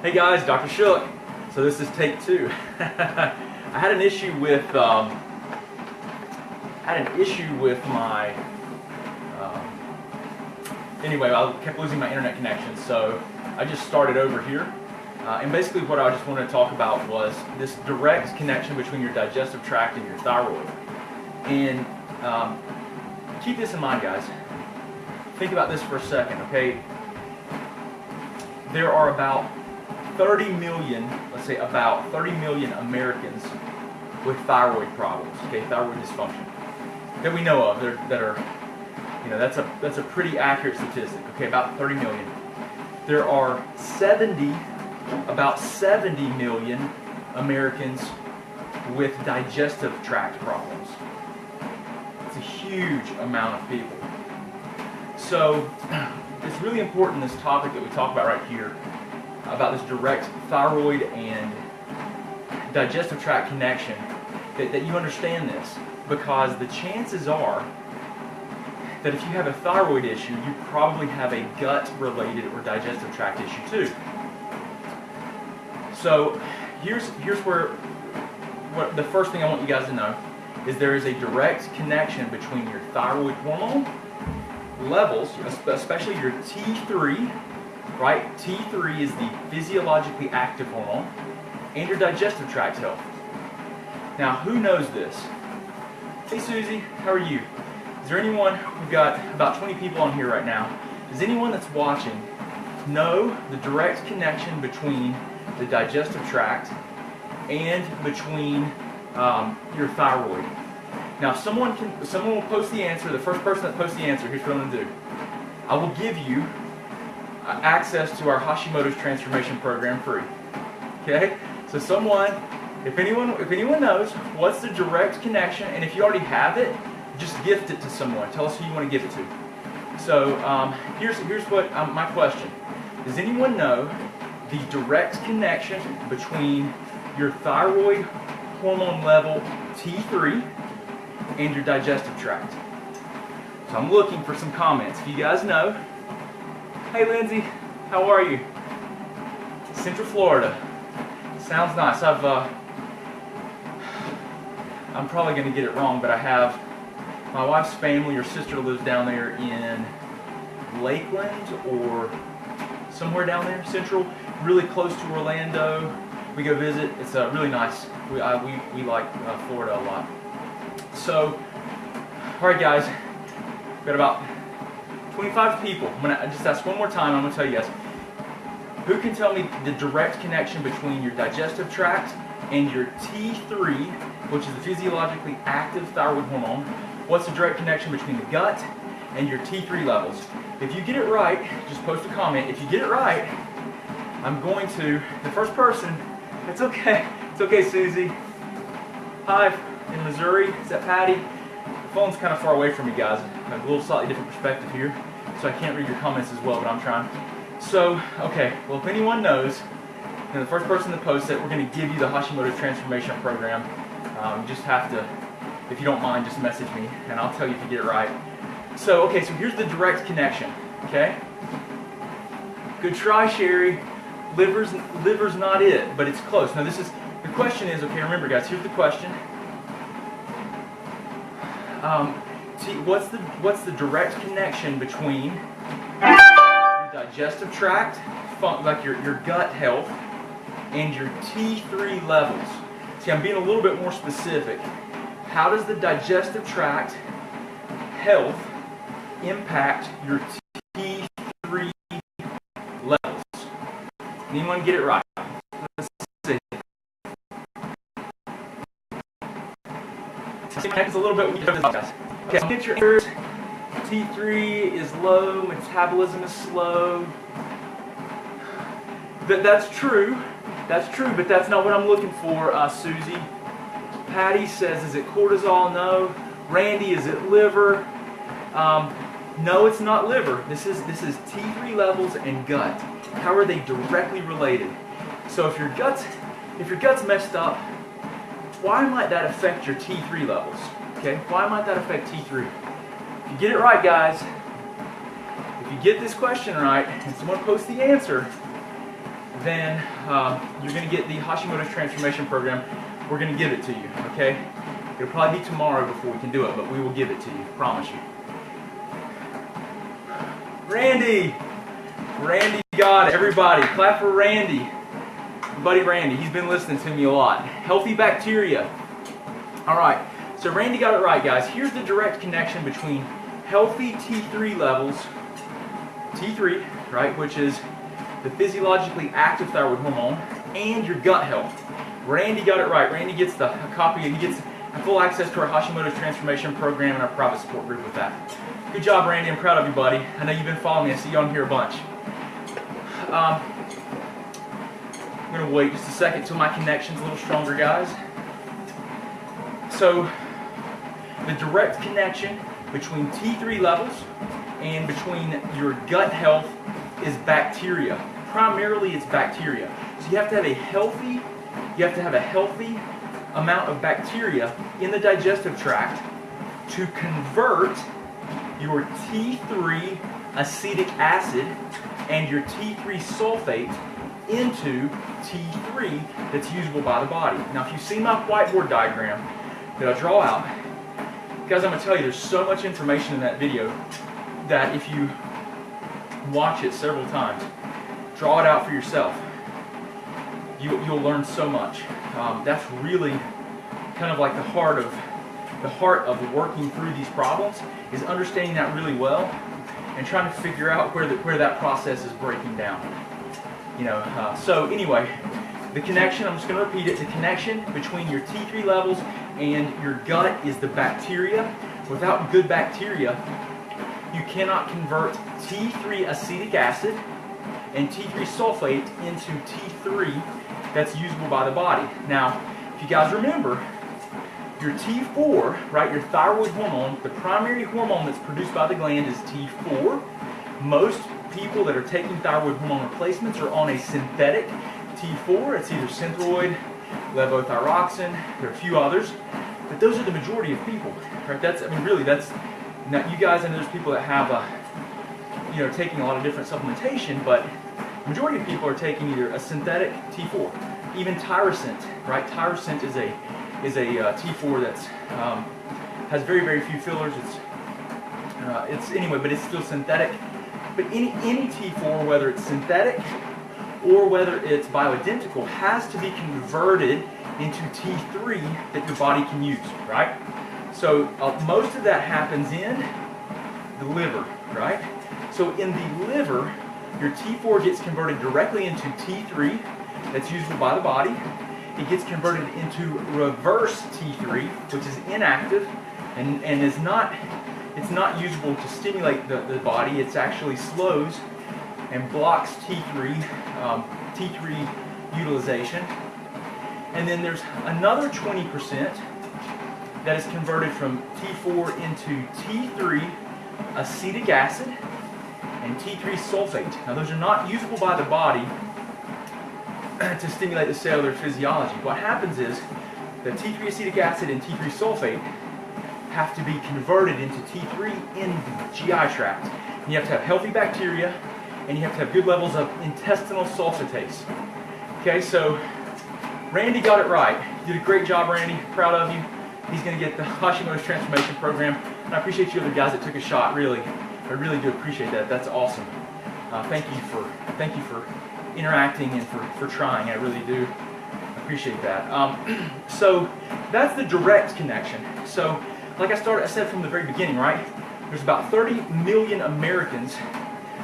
Hey guys, Dr. Shook. So this is take 2. I had an issue with my anyway, I kept losing my internet connection, so I just started over here. And basically what I just wanted to talk about was this direct connection between your digestive tract and your thyroid. And keep this in mind, guys. Think about this for a second, okay? There are about 30 million, let's say about 30 million Americans with thyroid problems, okay, thyroid dysfunction, that we know of, that are, you know, that's a pretty accurate statistic, okay, about 30 million. There are about 70 million Americans with digestive tract problems. It's a huge amount of people. So it's really important, this topic that we talk about right here, about this direct thyroid and digestive tract connection, that you understand this, because the chances are that if you have a thyroid issue, you probably have a gut-related or digestive tract issue too. So here's what the first thing I want you guys to know is there is a direct connection between your thyroid hormone levels, especially your T3, right? T3 is the physiologically active hormone, and your digestive tract health. Now, who knows this? Hey Susie, how are you? Is there anyone, we've got about 20 people on here right now, does anyone that's watching know the direct connection between the digestive tract and between your thyroid? Now, if someone will post the answer. The first person that posts the answer, here's what I'm going to do. I will give you access to our Hashimoto's transformation program free. Okay? So if anyone knows what's the direct connection, and if you already have it, just gift it to someone. Tell us who you want to give it to. So here's what my question. Does anyone know the direct connection between your thyroid hormone level T3 and your digestive tract? So I'm looking for some comments. If you guys know. Hey Lindsay, how are you? Central Florida. Sounds nice. I'm probably going to get it wrong, but I have my wife's family or sister lives down there in Lakeland or somewhere down there, Central, really close to Orlando. We go visit. It's really nice. We like Florida a lot. So, all right, guys, we've got about 25 people. I'm going to just ask one more time. I'm going to tell you guys. Who can tell me the direct connection between your digestive tract and your T3, which is the physiologically active thyroid hormone? What's the direct connection between the gut and your T3 levels? If you get it right, just post a comment. If you get it right, I'm going to, the first person, it's okay. It's okay, Susie. Hi, in Missouri. Is that Patty? The phone's kind of far away from me, guys. I have a little slightly different perspective here, so I can't read your comments as well, but I'm trying. So, okay, well, if anyone knows, the first person that posts it, we're going to give you the Hashimoto Transformation Program. You just have to, if you don't mind, just message me, and I'll tell you if you get it right. So, okay, so here's the direct connection, okay? Good try, Sherry. Liver's not it, but it's close. Now, the question is, okay, remember, guys, here's the question. What's the direct connection between your digestive tract, like your gut health, and your T3 levels? See, I'm being a little bit more specific. How does the digestive tract health impact your T3 levels? Anyone get it right? Let's see. It's a little bit weird. Okay, get your errors. T3 is low, metabolism is slow. That's true, but that's not what I'm looking for, Susie. Patty says, is it cortisol? No. Randy, is it liver? No, it's not liver. This is T3 levels and gut. How are they directly related? So if your gut's messed up, why might that affect your T3 levels? Okay, why might that affect T3? If you get it right, guys, if you get this question right, and someone posts the answer, then you're going to get the Hashimoto's Transformation Program. We're going to give it to you, okay? It'll probably be tomorrow before we can do it, but we will give it to you, promise you. Randy! Randy got it. Everybody, clap for Randy. My buddy Randy, he's been listening to me a lot. Healthy bacteria. All right, so Randy got it right, guys. Here's the direct connection between healthy T3 levels, T3, right, which is the physiologically active thyroid hormone, and your gut health. Randy got it right. Randy gets a copy, he gets full access to our Hashimoto's Transformation Program and our private support group with that. Good job, Randy. I'm proud of you, buddy. I know you've been following me. I see you on here a bunch. I'm going to wait just a second till my connection's a little stronger, guys. So, the direct connection between T3 levels and between your gut health is bacteria. Primarily, it's bacteria. So you have to have a healthy amount of bacteria in the digestive tract to convert your T3 acetic acid and your T3 sulfate into T3 that's usable by the body. Now, if you see my whiteboard diagram that I draw out, guys, I'm going to tell you there's so much information in that video that if you watch it several times, draw it out for yourself, you'll learn so much. That's really kind of like the heart of working through these problems, is understanding that really well and trying to figure out where that process is breaking down. So anyway, the connection, I'm just going to repeat it, the connection between your T3 levels and your gut is the bacteria. Without good bacteria, you cannot convert T3 acetic acid and T3 sulfate into T3 that's usable by the body. Now, if you guys remember, your T4, right, your thyroid hormone, the primary hormone that's produced by the gland is T4. Most people that are taking thyroid hormone replacements are on a synthetic T4. It's either Synthroid, levothyroxine, there are a few others, but those are the majority of people, right? Now you guys, and there's people that have taking a lot of different supplementation, but the majority of people are taking either a synthetic T4, even Tyrosint, right? Tyrosint is a T4 that's has very, very few fillers. But it's still synthetic. But any T4, whether it's synthetic or whether it's bioidentical, has to be converted into T3 that your body can use, right? So most of that happens in the liver, right? So in the liver, your T4 gets converted directly into T3 that's usable by the body. It gets converted into reverse T3, which is inactive and is not, it's not usable to stimulate the body. It actually slows and blocks T3 utilization. And then there's another 20% that is converted from T4 into T3 acetic acid and T3 sulfate. Now those are not usable by the body to stimulate the cellular physiology. What happens is the T3 acetic acid and T3 sulfate have to be converted into T3 in the GI tract. And you have to have healthy bacteria, and you have to have good levels of intestinal sulfatase. Okay, so Randy got it right. You did a great job, Randy. Proud of you. He's going to get the Hashimoto's Transformation Program. And I appreciate you other guys that took a shot, really. I really do appreciate that. That's awesome. Thank you for interacting and for trying. I really do appreciate that. So that's the direct connection. So like I said from the very beginning, right? There's about 30 million Americans,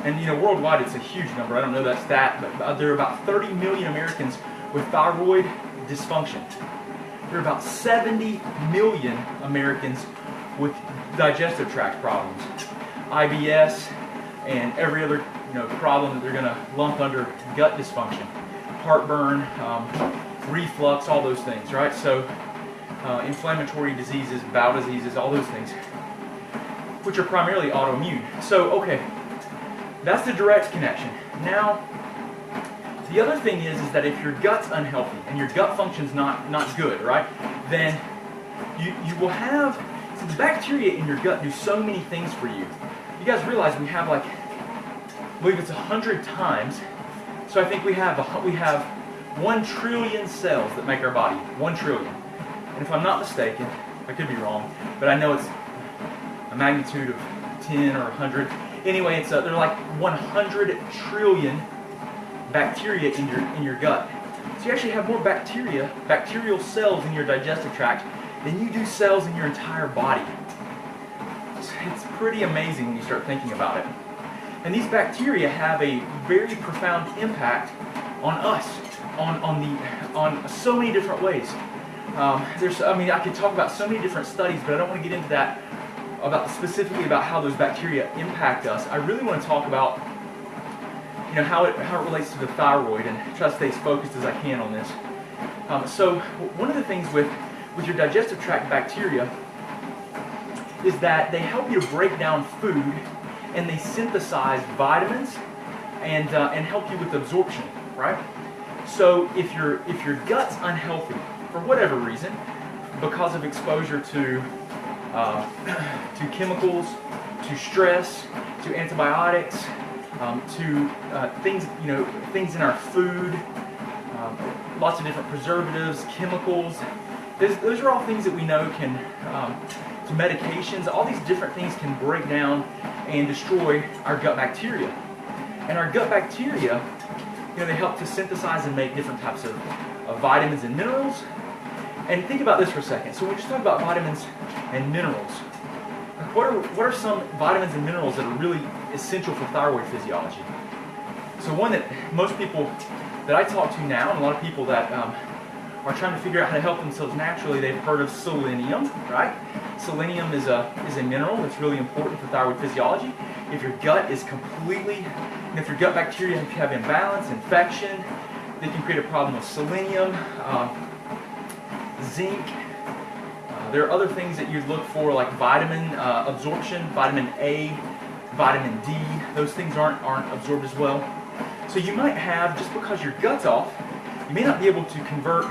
and worldwide it's a huge number. I don't know that stat, but there are about 30 million Americans with thyroid dysfunction. There are about 70 million Americans with digestive tract problems, IBS, and every other problem that they're going to lump under gut dysfunction, heartburn, reflux, all those things, right? So inflammatory diseases, bowel diseases, all those things, which are primarily autoimmune. So, okay, that's the direct connection. Now, the other thing is that if your gut's unhealthy and your gut function's not good, right, then you will have, so the bacteria in your gut do so many things for you. You guys realize we have I believe it's 100 times, So I think we have 1 trillion cells that make our body. 1 trillion. And if I'm not mistaken, I could be wrong, but I know it's a magnitude of 10 or 100. Anyway, there are like 100 trillion bacteria in your gut. So you actually have more bacterial cells in your digestive tract than you do cells in your entire body. It's pretty amazing when you start thinking about it. And these bacteria have a very profound impact on us, on so many different ways. I could talk about so many different studies, but I don't want to get into that specifically about how those bacteria impact us. I really want to talk about how it relates to the thyroid and try to stay as focused as I can on this. So one of the things with your digestive tract bacteria is that they help you to break down food, and they synthesize vitamins and help you with absorption, right? So if your gut's unhealthy for whatever reason, because of exposure to chemicals, to stress, to antibiotics, to things in our food, lots of different preservatives, chemicals. Those are all things that we know can, to medications, all these different things can break down and destroy our gut bacteria. And our gut bacteria, they help to synthesize and make different types of vitamins and minerals. And think about this for a second. So we just talked about vitamins and minerals. What are some vitamins and minerals that are really essential for thyroid physiology? So one that most people that I talk to now, and a lot of people that are trying to figure out how to help themselves naturally, they've heard of selenium, right? Selenium is a mineral that's really important for thyroid physiology. If your gut is completely, if your gut bacteria have imbalance, infection, they can create a problem with selenium, zinc. There are other things that you'd look for, like vitamin absorption, vitamin A, vitamin D. Those things aren't absorbed as well. So you might have, just because your gut's off, you may not be able to convert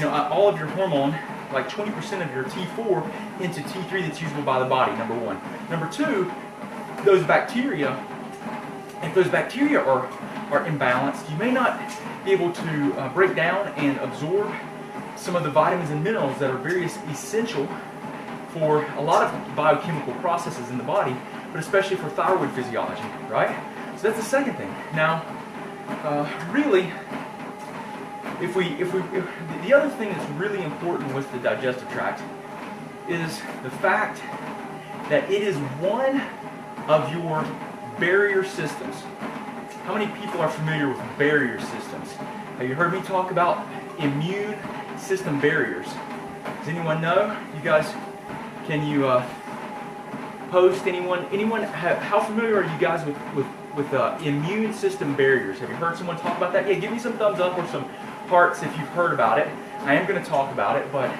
all of your hormone, like 20% of your T4 into T3 that's usable by the body, number one. Number two, those bacteria, if those bacteria are imbalanced, you may not be able to break down and absorb some of the vitamins and minerals that are very essential for a lot of biochemical processes in the body, but especially for thyroid physiology, right? So that's the second thing. Now, really, if the other thing that's really important with the digestive tract is the fact that it is one of your barrier systems. How many people are familiar with barrier systems? Have you heard me talk about immune system barriers? Does anyone know? You guys, can you post anyone? How familiar are you guys with immune system barriers? Have you heard someone talk about that? Yeah, give me some thumbs up or some hearts if you've heard about it. I am going to talk about it, but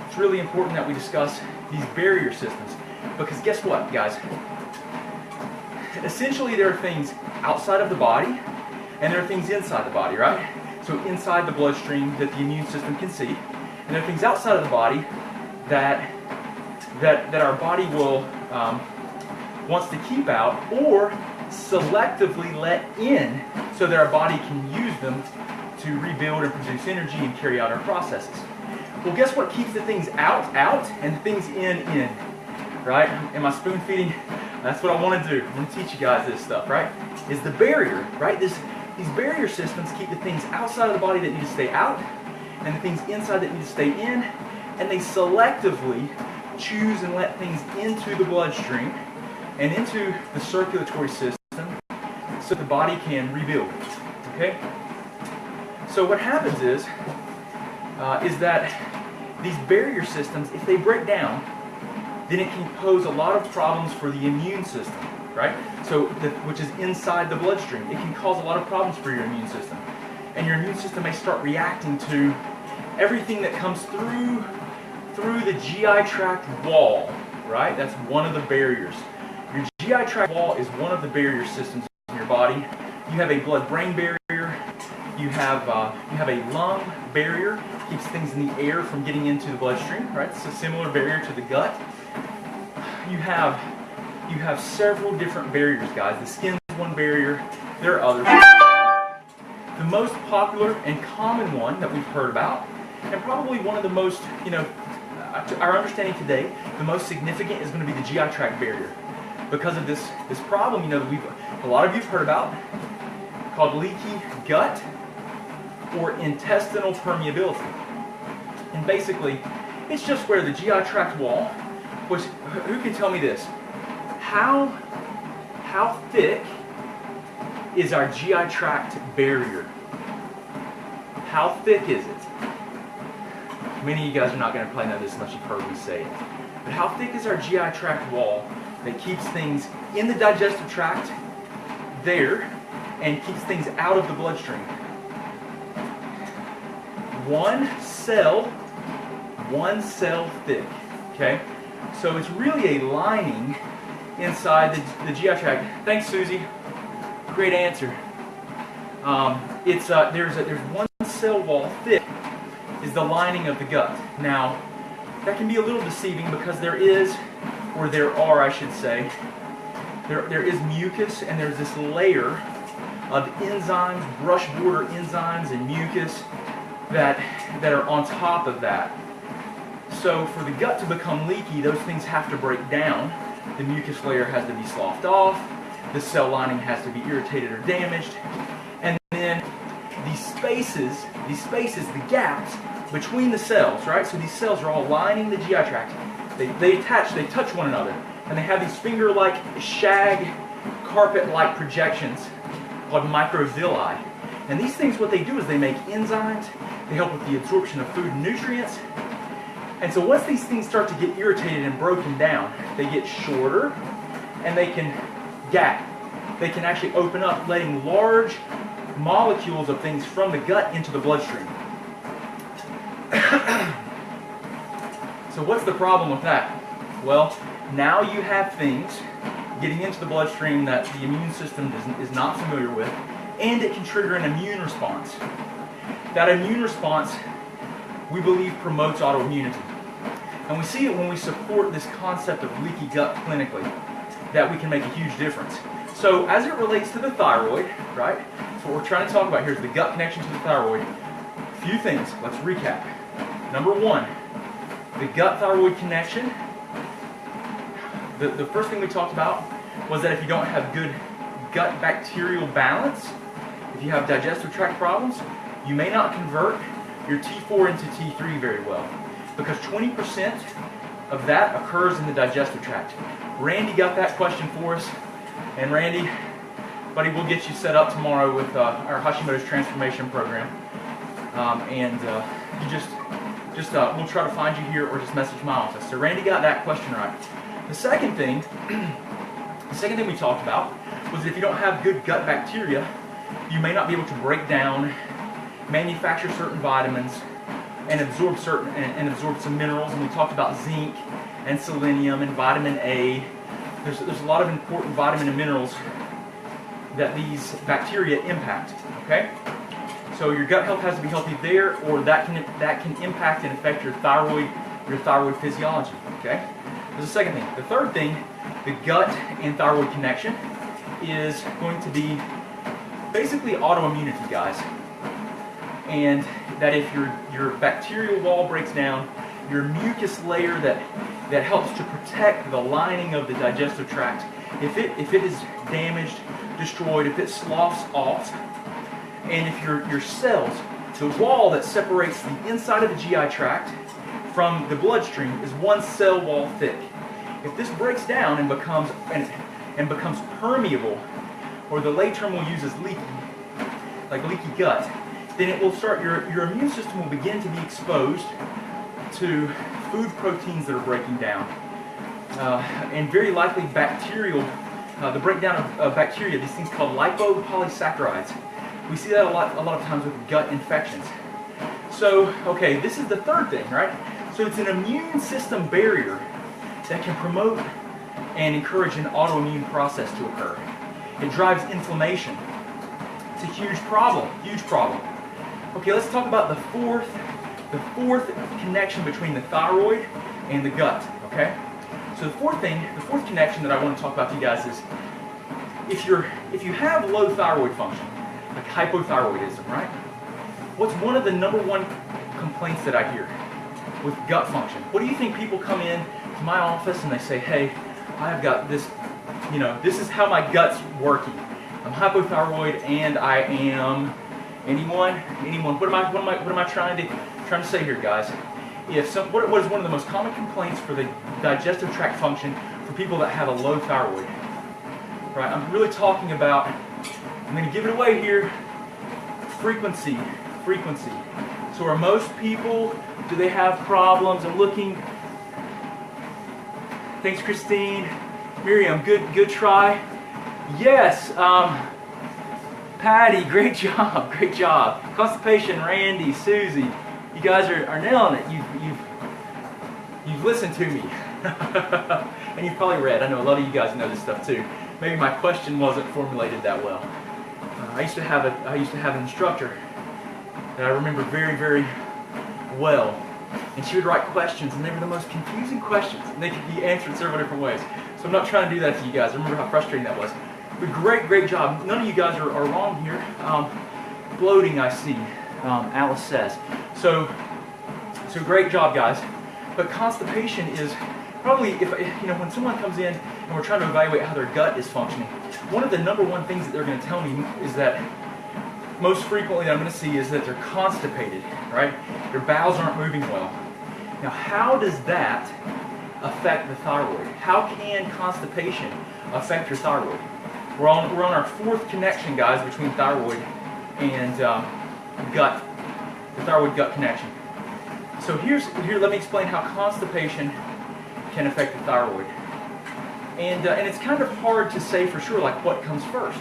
it's really important that we discuss these barrier systems, because guess what, guys? Essentially, there are things outside of the body, and there are things inside the body, right? So inside the bloodstream that the immune system can see, and there are things outside of the body that our body will wants to keep out or selectively let in, so that our body can use them to rebuild and produce energy and carry out our processes. Well, guess what keeps the things out, and the things in, right? Am I spoon feeding? That's what I want to do. I'm going to teach you guys this stuff, right? Is the barrier, right? These barrier systems keep the things outside of the body that need to stay out, and the things inside that need to stay in, and they selectively choose and let things into the bloodstream and into the circulatory system so the body can rebuild. Okay? So what happens is that these barrier systems, if they break down, then it can pose a lot of problems for the immune system, right? So, which is inside the bloodstream. It can cause a lot of problems for your immune system. And your immune system may start reacting to everything that comes through the GI tract wall, right? That's one of the barriers. Your GI tract wall is one of the barrier systems in your body. You have a blood-brain barrier. You have a lung barrier, keeps things in the air from getting into the bloodstream, right? It's a similar barrier to the gut. You have several different barriers, guys. The skin is one barrier. There are others. The most popular and common one that we've heard about, and probably one of the most, our understanding today, the most significant is going to be the GI tract barrier. Because of this problem, that a lot of you've heard about, called leaky gut or intestinal permeability. And basically, it's just where the GI tract wall, which, who can tell me this? How thick is our GI tract barrier? How thick is it? Many of you guys are not going to probably know this unless you've heard me say it. But how thick is our GI tract wall that keeps things in the digestive tract there and keeps things out of the bloodstream? One cell thick. Okay? So it's really a lining inside the GI tract. Thanks, Susie. Great answer. There's one cell wall thick is the lining of the gut. Now, that can be a little deceiving because there is mucus, and there's this layer of enzymes, brush border enzymes and mucus that are on top of that. So for the gut to become leaky, those things have to break down. The mucus layer has to be sloughed off, the cell lining has to be irritated or damaged, and then these spaces, the gaps between the cells, right? So these cells are all lining the GI tract. They touch one another, and they have these finger-like, shag, carpet-like projections called microvilli. And these things, what they do is they make enzymes, they help with the absorption of food and nutrients. And so once these things start to get irritated and broken down, they get shorter, and they can gap. They can actually open up, letting large molecules of things from the gut into the bloodstream. So what's the problem with that? Well, now you have things getting into the bloodstream that the immune system is not familiar with, and it can trigger an immune response. That immune response, we believe, promotes autoimmunity. And we see it when we support this concept of leaky gut clinically, that we can make a huge difference. So as it relates to the thyroid, right? So what we're trying to talk about here is the gut connection to the thyroid. A few things, let's recap. Number one, the gut-thyroid connection. The first thing we talked about was that if you don't have good gut bacterial balance, if you have digestive tract problems, you may not convert your T4 into T3 very well, because 20% of that occurs in the digestive tract. Randy got that question for us, and Randy, buddy, we'll get you set up tomorrow with our Hashimoto's transformation program, we'll try to find you here or just message my office. So Randy got that question right. The second thing we talked about was that if you don't have good gut bacteria, you may not be able to break down, manufacture certain vitamins, and absorb some minerals. And we talked about zinc and selenium and vitamin A. There's a lot of important vitamin and minerals that these bacteria impact. Okay, so your gut health has to be healthy there, or that can impact and affect your thyroid physiology. Okay, there's the second thing. The third thing, the gut and thyroid connection, is going to be basically autoimmunity, guys. And that if your bacterial wall breaks down, your mucus layer that helps to protect the lining of the digestive tract, if it is damaged, destroyed, if it sloughs off, and if your cells, the wall that separates the inside of the GI tract from the bloodstream is one cell wall thick. If this breaks down and becomes permeable, or the lay term we'll use is leaky, like leaky gut, then it will start, your immune system will begin to be exposed to food proteins that are breaking down. And very likely bacterial, the breakdown of bacteria, these things called lipopolysaccharides. We see that a lot of times with gut infections. So, okay, this is the third thing, right? So it's an immune system barrier that can promote and encourage an autoimmune process to occur. It drives inflammation. It's a huge problem, huge problem. Okay, let's talk about the fourth connection between the thyroid and the gut, okay? So the fourth connection that I want to talk about to you guys is if you have low thyroid function, like hypothyroidism, right? What's one of the #1 complaints that I hear with gut function? What do you think people come in to my office and they say, hey, I've got this, this is how my gut's working. I'm hypothyroid and I am, anyone? What am I trying to say here, guys? What is one of the most common complaints for the digestive tract function for people that have a low thyroid? Right, I'm really talking about, I'm going to give it away here, frequency. So are most people, do they have problems? I'm looking, thanks Christine. Miriam, good try. Yes, Patty, great job. Constipation, Randy, Susie, you guys are nailing it. You've listened to me, and you've probably read. I know a lot of you guys know this stuff too. Maybe my question wasn't formulated that well. I used to have an instructor that I remember very, very well, and she would write questions, and they were the most confusing questions, and they could be answered several different ways. So I'm not trying to do that to you guys. I remember how frustrating that was. But great job. None of you guys are wrong here. Bloating, I see. Alice says. So great job, guys. But constipation is probably, when someone comes in and we're trying to evaluate how their gut is functioning, one of the #1 things that they're going to tell me is that most frequently that I'm going to see is that they're constipated, right? Their bowels aren't moving well. Now, how does that affect the thyroid? How can constipation affect your thyroid? We're on our 4th connection, guys, between thyroid and gut, the thyroid-gut connection. So here, let me explain how constipation can affect the thyroid. And it's kind of hard to say for sure, like, what comes first.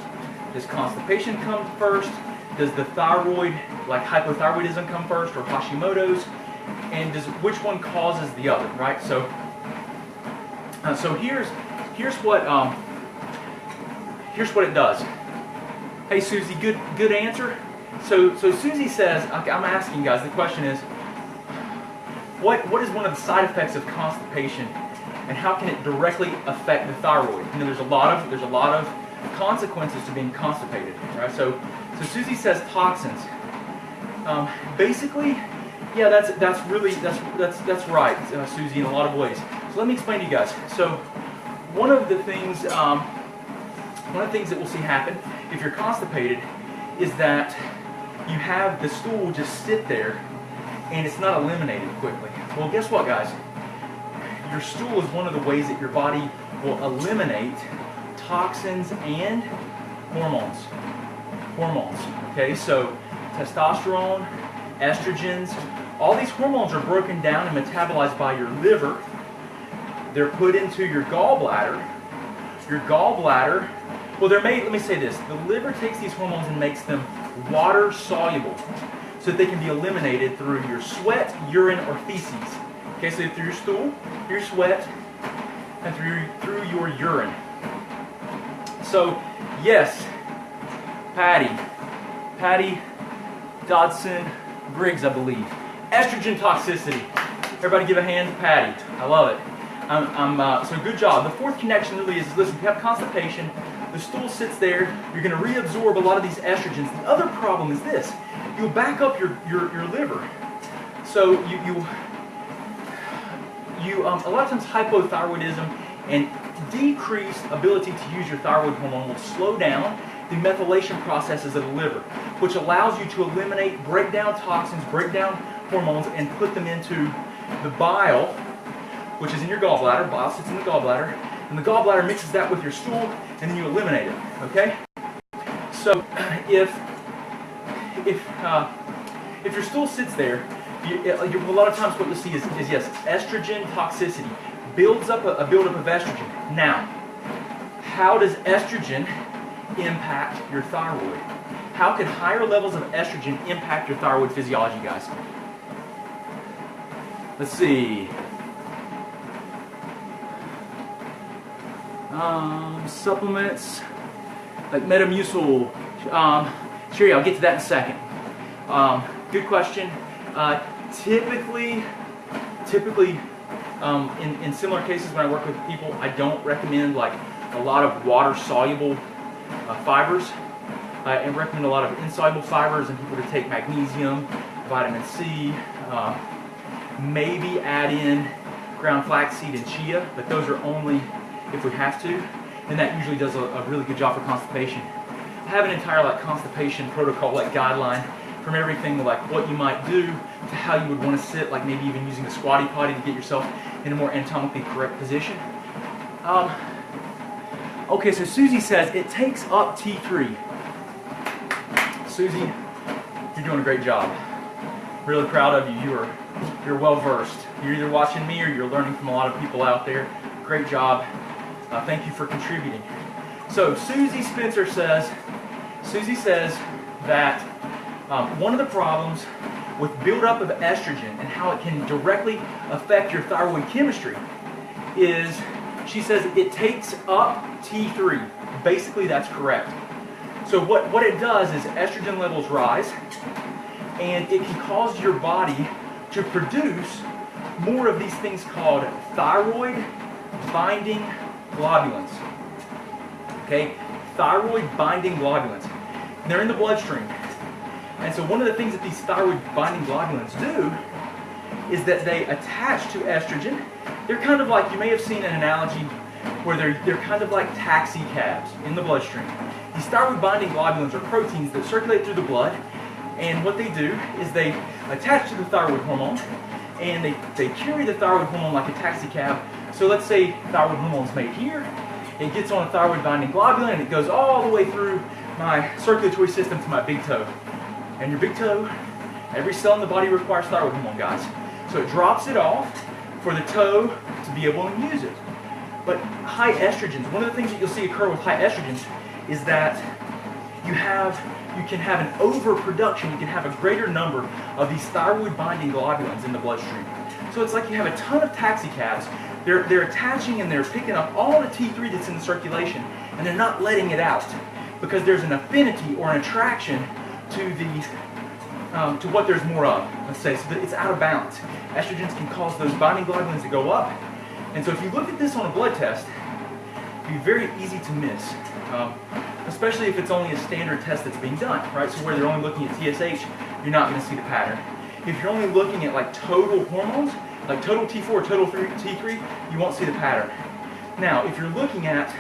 Does constipation come first? Does the thyroid, like hypothyroidism, come first, or Hashimoto's? And which one causes the other, right? So here's what it does. Hey Susie, good answer. So Susie says, I'm asking guys, the question is, what is one of the side effects of constipation, and how can it directly affect the thyroid? There's a lot of consequences to being constipated, right? So Susie says toxins. Basically, yeah, that's right, Susie, in a lot of ways. So let me explain to you guys. So one of the things that we'll see happen if you're constipated is that you have the stool just sit there and it's not eliminated quickly. Well, guess what, guys? Your stool is one of the ways that your body will eliminate toxins and hormones. Okay, so testosterone, estrogens, all these hormones are broken down and metabolized by your liver. They're put into your gallbladder. Your gallbladder, well, they're made, let me say this, the liver takes these hormones and makes them water soluble so that they can be eliminated through your sweat, urine, or feces. Okay, so through your stool, your sweat, and through your urine. So, yes, Patty Dodson Briggs, I believe. Estrogen toxicity. Everybody give a hand to Patty. I love it. So good job. The 4th connection really is, listen, if you have constipation, the stool sits there, you're going to reabsorb a lot of these estrogens. The other problem is this. You'll back up your liver. So a lot of times hypothyroidism and decreased ability to use your thyroid hormone will slow down the methylation processes of the liver, which allows you to break down toxins, break down hormones, and put them into the bile, which is in your gallbladder. Bile sits in the gallbladder, and the gallbladder mixes that with your stool, and then you eliminate it. Okay? So if your stool sits there, a lot of times what you'll see is yes, estrogen toxicity builds up a buildup of estrogen. Now, how does estrogen impact your thyroid? How can higher levels of estrogen impact your thyroid physiology, guys? Let's see. Supplements like Metamucil. Sherry, I'll get to that in a second. Good question. Typically, in similar cases when I work with people, I don't recommend like a lot of water-soluble fibers. and recommend a lot of insoluble fibers and people to take magnesium, vitamin C, maybe add in ground flaxseed and chia, but those are only if we have to, and that usually does a really good job for constipation. I have an entire constipation protocol, guideline, from everything to what you might do to how you would want to sit, maybe even using the squatty potty to get yourself in a more anatomically correct position. Okay, so Susie says it takes up T3. Susie, you're doing a great job. Really proud of you. You're well versed. You're either watching me or you're learning from a lot of people out there. Great job. Thank you for contributing. So Susie Spencer says that one of the problems with buildup of estrogen and how it can directly affect your thyroid chemistry is, she says, it takes up T3. Basically, that's correct. So what it does is estrogen levels rise, and it can cause your body to produce more of these things called thyroid binding globulins. Okay, thyroid binding globulins. They're in the bloodstream. And so one of the things that these thyroid binding globulins do is that they attach to estrogen. They're kind of you may have seen an analogy where they're kind of like taxi cabs in the bloodstream. These thyroid binding globulins are proteins that circulate through the blood, and what they do is they attach to the thyroid hormone, and they carry the thyroid hormone like a taxi cab. So let's say thyroid hormone is made here, it gets on a thyroid binding globulin, and it goes all the way through my circulatory system to my big toe. And your big toe, every cell in the body requires thyroid hormone, guys. So it drops it off for the toe to be able to use it. But high estrogens, one of the things that you'll see occur with high estrogens is that you can have an overproduction, you can have a greater number of these thyroid binding globulins in the bloodstream. So it's like you have a ton of taxi cabs. They're attaching and they're picking up all the T3 that's in the circulation, and they're not letting it out because there's an affinity or an attraction to what there's more of, let's say, so that it's out of balance. Estrogens can cause those binding globulins to go up, and so if you look at this on a blood test, it'd be very easy to miss, especially if it's only a standard test that's being done, right? So where they're only looking at TSH, you're not going to see the pattern. If you're only looking at total hormones, like total T4, total T3, you won't see the pattern. Now, if you're looking at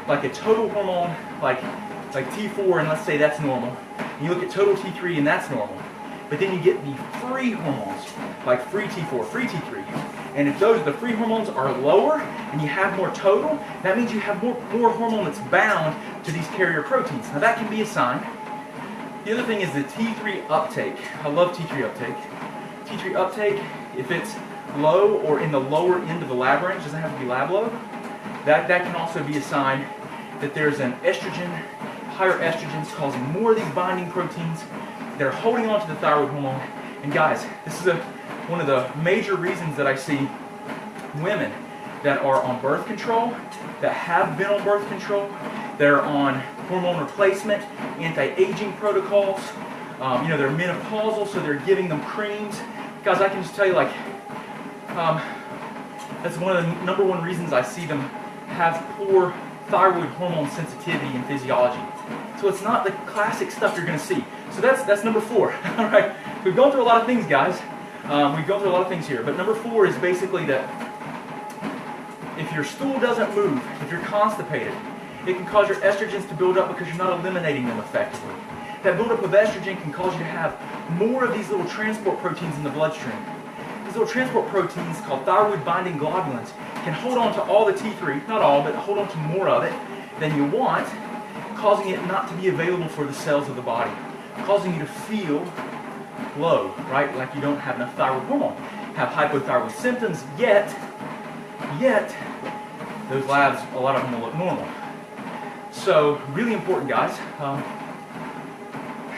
a total hormone, like T4, and let's say that's normal, and you look at total T3 and that's normal, but then you get the free hormones, like free T4, free T3, and if the free hormones are lower and you have more total, that means you have more hormone that's bound to these carrier proteins. Now that can be a sign. The other thing is the T3 uptake. I love T3 uptake. T3 uptake, if it's low or in the lower end of the lab range, doesn't have to be lab low, that can also be a sign that there's an estrogen, higher estrogens causing more of these binding proteins that are holding on to the thyroid hormone. And guys, this is one of the major reasons that I see women that are on birth control, that have been on birth control, that are on hormone replacement, anti-aging protocols, they're menopausal, so they're giving them creams. Guys, I can just tell you, that's one of the number one reasons I see them have poor thyroid hormone sensitivity and physiology. So it's not the classic stuff you're going to see. So that's number 4. All right, we've gone through a lot of things, guys. We've gone through a lot of things here, but number 4 is basically that if your stool doesn't move, if you're constipated, it can cause your estrogens to build up because you're not eliminating them effectively. That buildup of estrogen can cause you to have more of these little transport proteins in the bloodstream. These little transport proteins called thyroid binding globulins can hold on to all the T3, not all, but hold on to more of it than you want, causing it not to be available for the cells of the body, causing you to feel low, right? Like you don't have enough thyroid hormone, have hypothyroid symptoms, yet those labs, a lot of them will look normal. So really important, guys.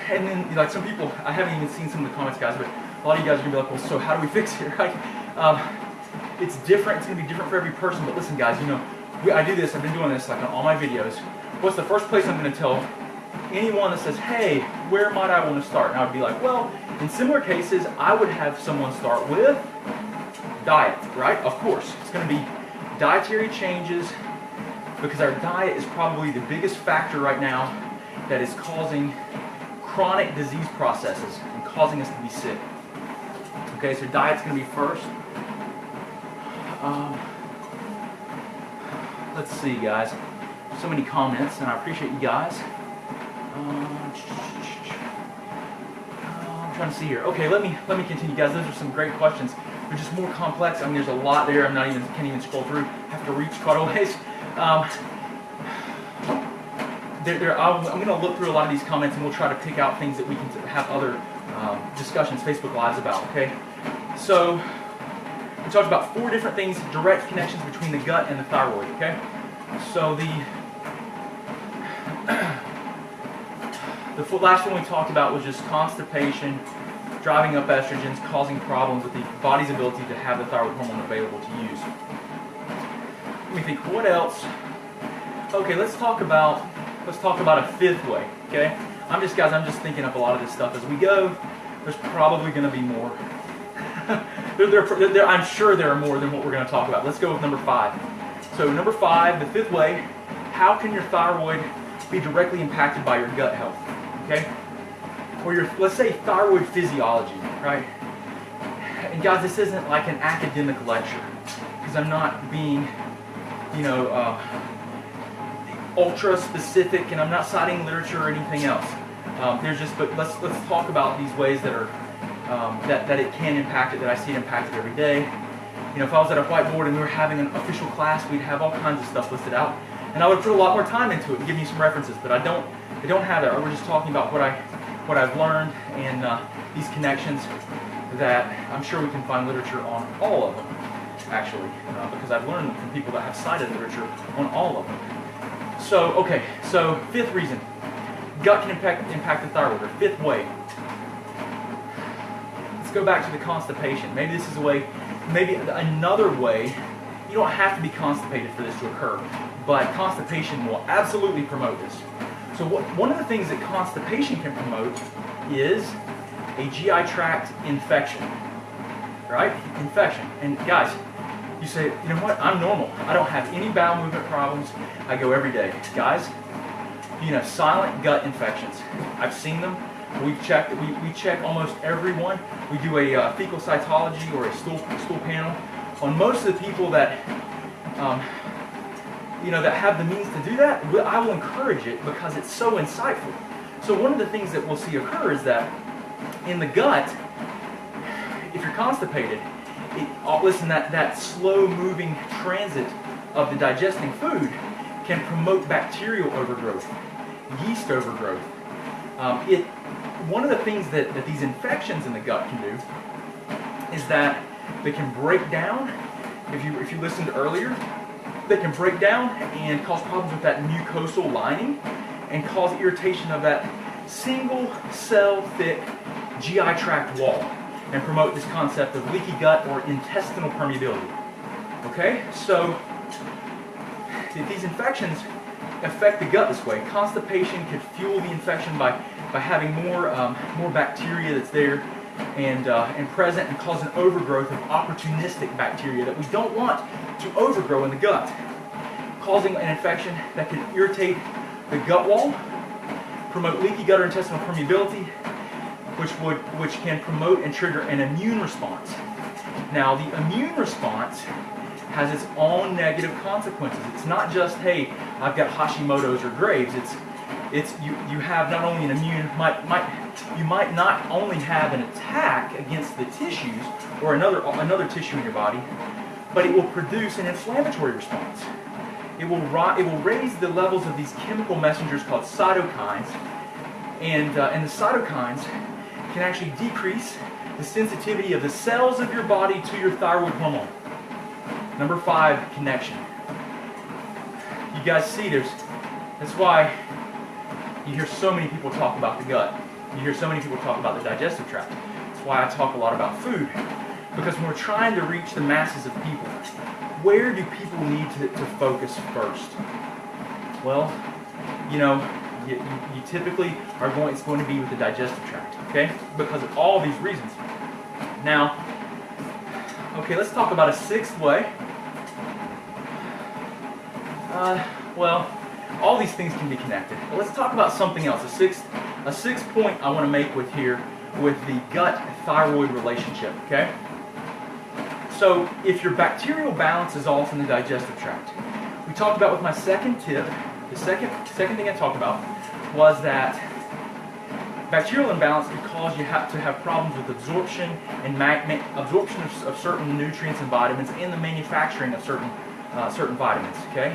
And then some people, I haven't even seen some of the comments, guys, but a lot of you guys are going to be like, well, so how do we fix it, right? It's different. It's going to be different for every person. But listen, guys, I do this. I've been doing this on all my videos. What's the first place I'm going to tell anyone that says, hey, where might I want to start? And I would be like, well, in similar cases, I would have someone start with diet, right? Of course, it's going to be dietary changes because our diet is probably the biggest factor right now that is causing chronic disease processes and causing us to be sick. Okay, so diet's going to be first. Let's see, guys. So many comments, and I appreciate you guys. I'm trying to see here. Okay, let me continue, guys. Those are some great questions. They're just more complex. I mean, there's a lot there. Can't even scroll through. Have to reach quite a ways. I'm going to look through a lot of these comments, and we'll try to pick out things that we can have other discussions, Facebook Lives about. Okay, so we talked about 4 different things, direct connections between the gut and the thyroid. Okay, so the last one we talked about was just constipation, driving up estrogens, causing problems with the body's ability to have the thyroid hormone available to use. Let me think, what else? Okay, let's talk about a 5th way. Okay, I'm just thinking up a lot of this stuff as we go. There's probably going to be more. I'm sure there are more than what we're going to talk about. Let's go with number 5. So number 5, the 5th way, how can your thyroid be directly impacted by your gut health? Okay, or your, let's say, thyroid physiology, right? And guys, this isn't like an academic lecture, because I'm not being, ultra specific, and I'm not citing literature or anything else. But let's talk about these ways that are that it can impact it, that I see it impacted every day. If I was at a whiteboard and we were having an official class, we'd have all kinds of stuff listed out, and I would put a lot more time into it and give you some references. But I don't have that. We're just talking about what I've learned and these connections that I'm sure we can find literature on all of them, actually, because I've learned from people that have cited literature on all of them. So, okay, so 5th reason, gut can impact the thyroid, or 5th way. Let's go back to the constipation. Maybe this is a way, maybe another way. You don't have to be constipated for this to occur, but constipation will absolutely promote this. So one of the things that constipation can promote is a GI tract infection, right? Infection. And guys, you say, you know what, I'm normal. I don't have any bowel movement problems. I go every day. Guys, silent gut infections. I've seen them. We've checked. We check almost everyone. We do a fecal cytology or a stool panel on most of the people that that have the means to do that. I will encourage it because it's so insightful. So one of the things that we'll see occur is that in the gut, if you're constipated, that slow-moving transit of the digesting food can promote bacterial overgrowth, yeast overgrowth. One of the things that these infections in the gut can do is that they can break down. If you listened earlier, they can break down and cause problems with that mucosal lining and cause irritation of that single-cell thick GI tract wall, and promote this concept of leaky gut or intestinal permeability. Okay, so if these infections affect the gut this way, constipation could fuel the infection by having more bacteria that's there and present, and cause an overgrowth of opportunistic bacteria that we don't want to overgrow in the gut, causing an infection that could irritate the gut wall, promote leaky gut or intestinal permeability, which can promote and trigger an immune response. Now, the immune response has its own negative consequences. It's not just, hey, I've got Hashimoto's or Graves'. It's you have not only an immune, you might not only have an attack against the tissues or another tissue in your body, but it will produce an inflammatory response. It will raise the levels of these chemical messengers called cytokines, and the cytokines can actually decrease the sensitivity of the cells of your body to your thyroid hormone. Number 5, connection. You guys see, that's why you hear so many people talk about the gut. You hear so many people talk about the digestive tract. That's why I talk a lot about food. Because when we're trying to reach the masses of people, where do people need to focus first? Well, you typically it's going to be with the digestive tract, okay? Because of all these reasons. Now, okay, let's talk about a 6th way. all these things can be connected. But let's talk about something else. A sixth point I want to make with the gut-thyroid relationship, okay? So if your bacterial balance is off in the digestive tract, we talked about with my second tip, the second thing I talked about was that bacterial imbalance could cause you to have problems with absorption and absorption of certain nutrients and vitamins and the manufacturing of certain vitamins, okay?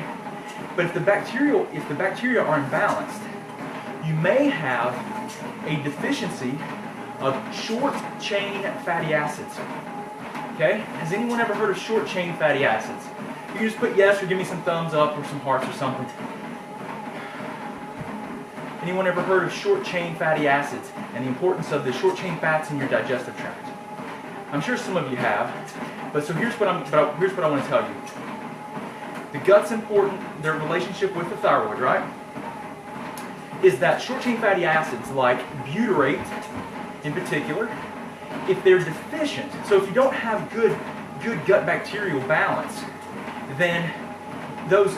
But if the bacteria are imbalanced, you may have a deficiency of short-chain fatty acids. Okay? Has anyone ever heard of short-chain fatty acids? You can just put yes or give me some thumbs up or some hearts or something. Anyone ever heard of short-chain fatty acids and the importance of the short-chain fats in your digestive tract? I'm sure some of you have, but so here's what I want to tell you. The gut's important, their relationship with the thyroid, right? Is that short-chain fatty acids like butyrate in particular, if they're deficient, so if you don't have good gut bacterial balance, then those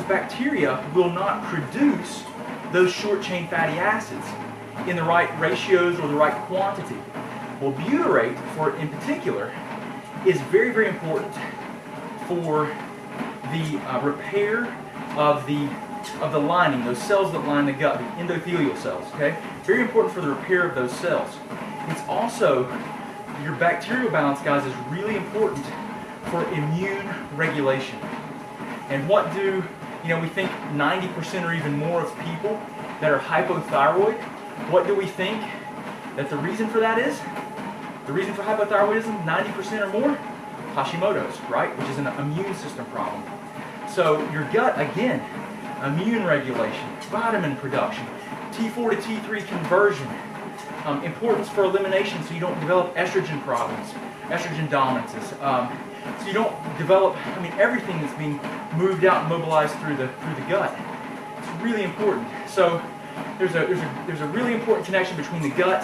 bacteria will not produce those short-chain fatty acids in the right ratios or the right quantity. Well, butyrate, in particular, is very, very important for the repair of the lining, those cells that line the gut, the endothelial cells, okay? Very important for the repair of those cells. It's also, your bacterial balance, guys, is really important for immune regulation. And what do, we think 90% or even more of people that are hypothyroid, what do we think that the reason for that is? The reason for hypothyroidism, 90% or more? Hashimoto's, right? Which is an immune system problem. So your gut, again, immune regulation, vitamin production, T4 to T3 conversion, importance for elimination so you don't develop estrogen problems, estrogen dominances. So you don't develop, everything that's being moved out and mobilized through the gut. It's really important. So there's a really important connection between the gut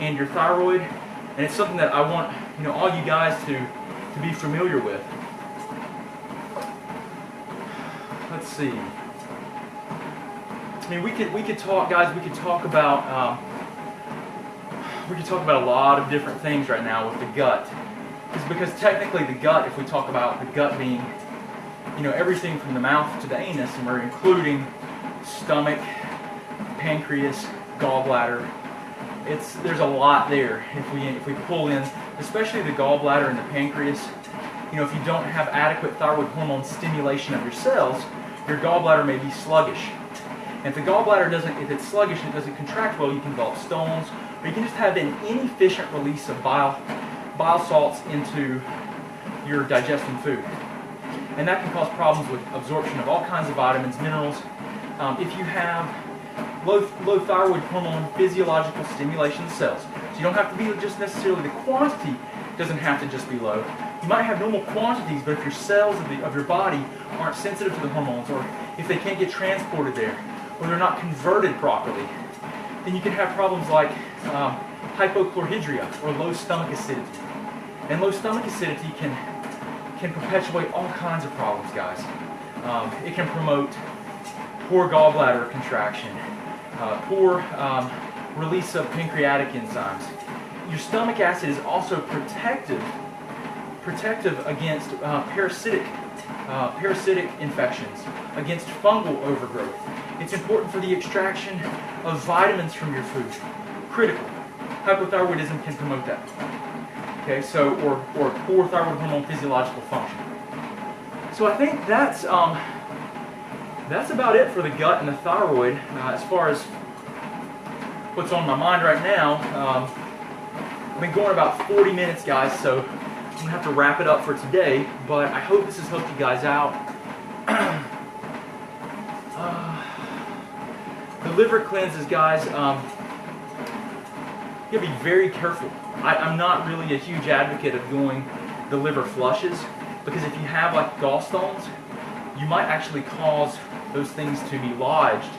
and your thyroid, and it's something that I want all you guys to be familiar with. Let's see. We could talk, guys. We could talk about a lot of different things right now with the gut, because technically the gut, if we talk about the gut being, everything from the mouth to the anus, and we're including stomach, pancreas, gallbladder. There's a lot there. If we pull in, especially the gallbladder and the pancreas, if you don't have adequate thyroid hormone stimulation of your cells, your gallbladder may be sluggish. And if the gallbladder if it's sluggish and it doesn't contract well, you can develop stones, or you can just have an inefficient release of bile salts into your digesting food. And that can cause problems with absorption of all kinds of vitamins, minerals. If you have low thyroid hormone physiological stimulation of cells, so you don't have to be just necessarily the quantity doesn't have to just be low. You might have normal quantities, but if your cells of your body aren't sensitive to the hormones, or if they can't get transported there, or they're not converted properly, then you can have problems like hypochlorhydria or low stomach acidity. And low stomach acidity can perpetuate all kinds of problems, guys. It can promote poor gallbladder contraction, poor release of pancreatic enzymes. Your stomach acid is also protective against parasitic infections, against fungal overgrowth. It's important for the extraction of vitamins from your food. Critical. Hypothyroidism can promote that. Okay, so or poor thyroid hormone physiological function. So I think that's about it for the gut and the thyroid as far as what's on my mind right now. I've been going about 40 minutes, guys, so I'm going to have to wrap it up for today, but I hope this has helped you guys out. The liver cleanses, guys, you got to be very careful. I'm not really a huge advocate of doing the liver flushes, because if you have like gallstones, you might actually cause those things to be lodged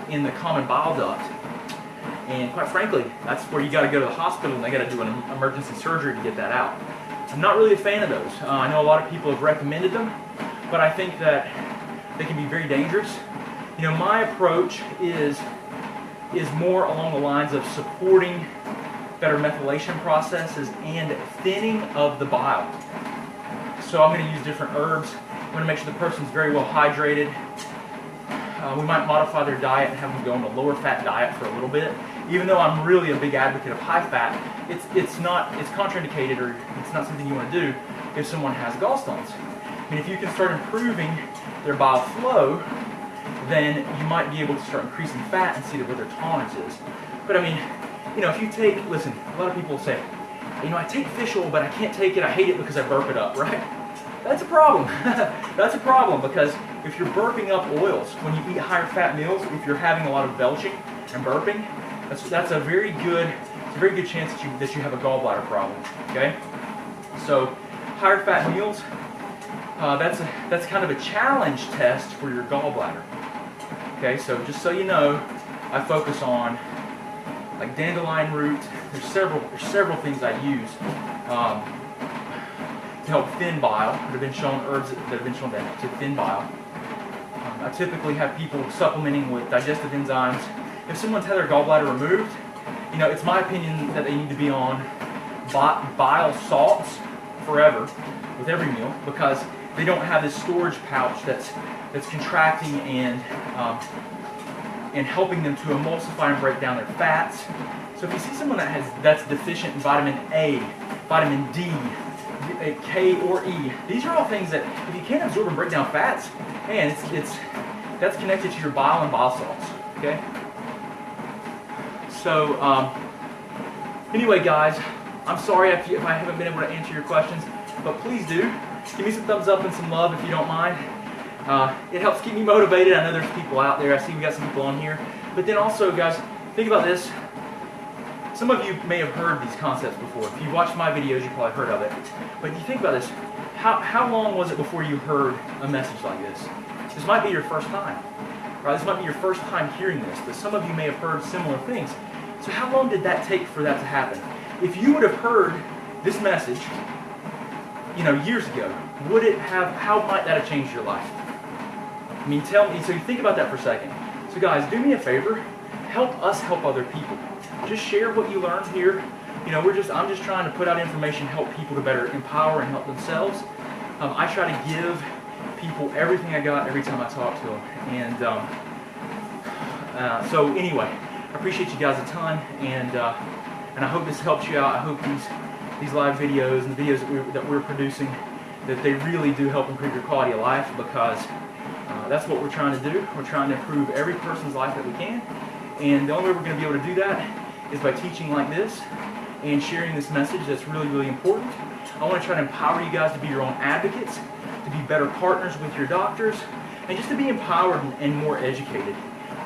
in the common bile duct. And quite frankly, that's where you got to go to the hospital and they got to do an emergency surgery to get that out. I'm not really a fan of those. I know a lot of people have recommended them, but I think that they can be very dangerous. You know, my approach is more along the lines of supporting better methylation processes and thinning of the bile. So I'm going to use different herbs. I'm going to make sure the person's very well hydrated. We might modify their diet and have them go on a lower fat diet for a little bit. Even though I'm really a big advocate of high fat, it's contraindicated, or it's not something you want to do if someone has gallstones. I mean, if you can start improving their bile flow, then you might be able to start increasing fat and see where their tolerance is. But I mean, you know, if you take, listen, a lot of people say, you know, I take fish oil, but I can't take it, I hate it because I burp it up, right? That's a problem. That's a problem, because if you're burping up oils when you eat higher fat meals, if you're having a lot of belching and burping, that's a very good chance that you have a gallbladder problem. Okay, so higher fat meals, that's kind of a challenge test for your gallbladder. Okay, so just so you know, I focus on like dandelion root. There's several things I use to help thin bile. That have been shown, herbs that have been shown to thin bile. I typically have people supplementing with digestive enzymes. If someone's had their gallbladder removed, you know, it's my opinion that they need to be on bile salts forever with every meal, because they don't have this storage pouch that's contracting and helping them to emulsify and break down their fats. So if you see someone that's deficient in vitamin A, vitamin D, K or E, these are all things that if you can't absorb and break down fats, man, that's connected to your bile and bile salts. Okay. So anyway, guys, I'm sorry if I haven't been able to answer your questions, but please do give me some thumbs up and some love if you don't mind. It helps keep me motivated. I know there's people out there. I see we got some people on here. But then also, guys, think about this. Some of you may have heard these concepts before. If you watched my videos, you probably heard of it. But you think about this. How long was it before you heard a message like this? This might be your first time. Right? This might be your first time hearing this. But some of you may have heard similar things. So how long did that take for that to happen? If you would have heard this message, you know, years ago, how might that have changed your life? I mean, tell me, so you think about that for a second. So guys, do me a favor, help us help other people. Just share what you learned here. You know, I'm just trying to put out information, help people to better empower and help themselves. I try to give people everything I got every time I talk to them. And so anyway, I appreciate you guys a ton, and I hope this helps you out. I hope these live videos and the videos that we're producing, that they really do help improve your quality of life, because that's what we're trying to do. We're trying to improve every person's life that we can, and the only way we're going to be able to do that is by teaching like this and sharing this message that's really, really important. I want to try to empower you guys to be your own advocates, to be better partners with your doctors, and just to be empowered and more educated.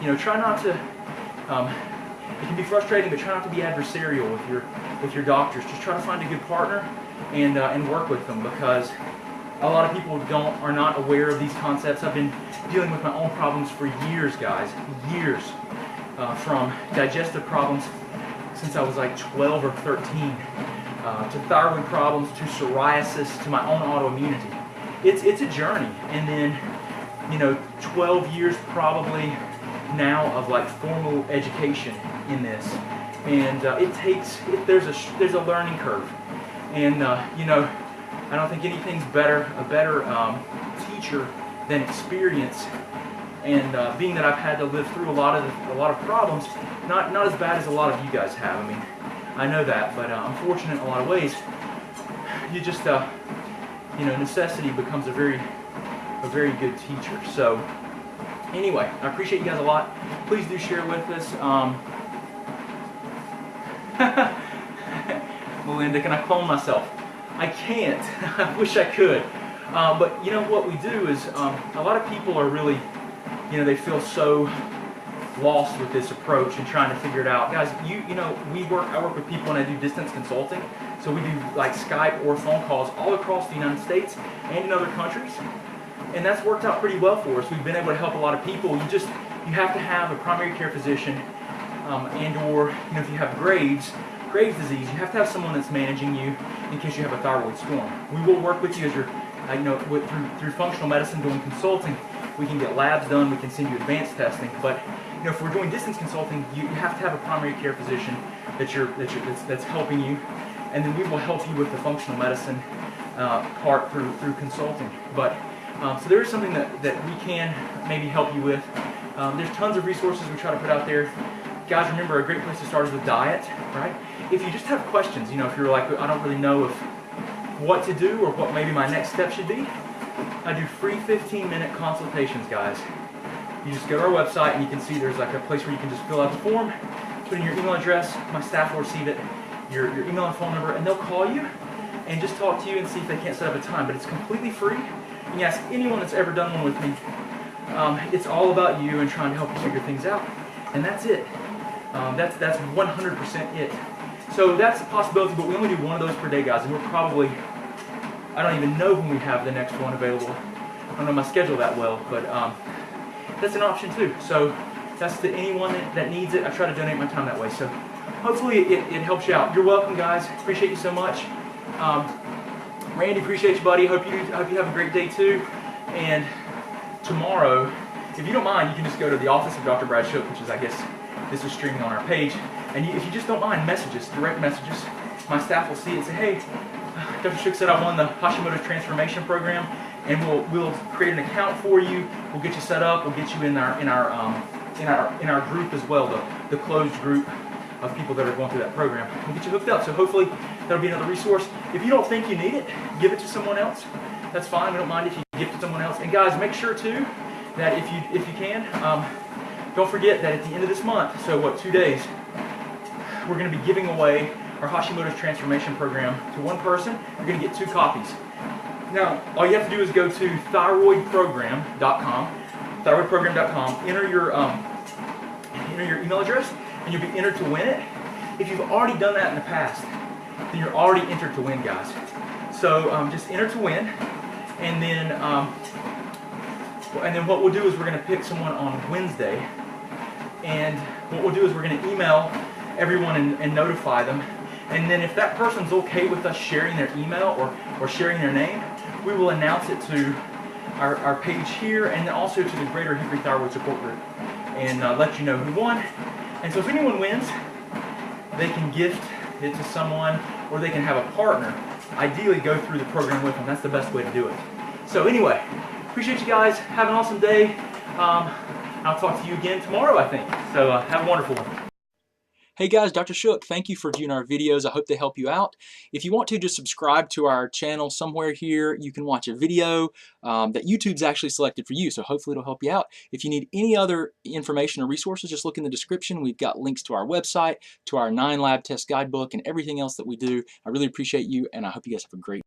You know, try not to, it can be frustrating, but try not to be adversarial with your doctors. Just try to find a good partner and work with them, because a lot of people are not aware of these concepts. I've been dealing with my own problems for years, guys, years, from digestive problems since I was like 12 or 13, to thyroid problems, to psoriasis, to my own autoimmunity. It's a journey, and then, you know, 12 years probably now of like formal education in this, and there's a learning curve, and you know, I don't think anything's a better teacher than experience. And being that I've had to live through a lot of problems, not as bad as a lot of you guys have. I mean, I know that, but I'm fortunate in a lot of ways. You just, you know, necessity becomes a very good teacher. So, anyway, I appreciate you guys a lot. Please do share with us. Melinda, can I clone myself? I can't. I wish I could. But you know what we do is, a lot of people are really, you know, they feel so lost with this approach and trying to figure it out. Guys, you know, I work with people and I do distance consulting. So we do like Skype or phone calls all across the United States and in other countries. And that's worked out pretty well for us. We've been able to help a lot of people. You have to have a primary care physician, and or, you know, if you have Graves' disease, you have to have someone that's managing you in case you have a thyroid storm. We will work with you as you're, you know, through functional medicine, doing consulting, We can get labs done. We can send you advanced testing. But if we're doing distance consulting, you have to have a primary care physician that's helping you, and then we will help you with the functional medicine part through consulting. But so there is something that we can maybe help you with. There's tons of resources we try to put out there. Guys, remember, a great place to start is with diet, right? If you just have questions, if you're like, I don't really know what to do or what maybe my next step should be, I do free 15-minute consultations, guys. You just go to our website and you can see there's like a place where you can just fill out the form, put in your email address, my staff will receive it, your email and phone number, and they'll call you and just talk to you and see if they can't set up a time. But it's completely free. You can ask anyone that's ever done one with me. It's all about you and trying to help you figure things out. And that's it. That's 100% it. So that's a possibility, but we only do one of those per day, guys, and we're probably, I don't even know when we have the next one available. I don't know my schedule that well, but that's an option too. So that's to anyone that needs it. I try to donate my time that way. So hopefully it helps you out. You're welcome, guys. Appreciate you so much. Randy, appreciate you, buddy. Hope you have a great day too. And tomorrow, if you don't mind, you can just go to the office of Dr. Brad Shook, which is, I guess, this is streaming on our page. And if you just don't mind, messages, direct messages, my staff will see it and say, hey, Dr. Shook said I won the Hashimoto's Transformation Program, and we'll create an account for you. We'll get you set up. We'll get you in our group as well, the closed group of people that are going through that program. We'll get you hooked up. So hopefully that'll be another resource. If you don't think you need it, give it to someone else. That's fine. We don't mind if you give it to someone else. And guys, make sure too that if you can, don't forget that at the end of this month, so what, 2 days, we're going to be giving away our Hashimoto's Transformation Program to one person. You're going to get 2 copies. Now, all you have to do is go to thyroidprogram.com, enter your email address, and you'll be entered to win it. If you've already done that in the past, then you're already entered to win, guys. So just enter to win, and then what we'll do is we're going to pick someone on Wednesday, and what we'll do is we're going to email everyone and notify them. And then if that person's okay with us sharing their email or sharing their name, we will announce it to our page here and also to the Greater Hickory Thyroid Support Group and let you know who won. And so if anyone wins, they can gift it to someone or they can have a partner. Ideally go through the program with them. That's the best way to do it. So anyway, appreciate you guys. Have an awesome day. I'll talk to you again tomorrow, I think. So have a wonderful one. Hey guys, Dr. Shook, thank you for viewing our videos. I hope they help you out. If you want to, just subscribe to our channel somewhere here. You can watch a video that YouTube's actually selected for you, so hopefully it'll help you out. If you need any other information or resources, just look in the description. We've got links to our website, to our 9 lab test guidebook, and everything else that we do. I really appreciate you, and I hope you guys have a great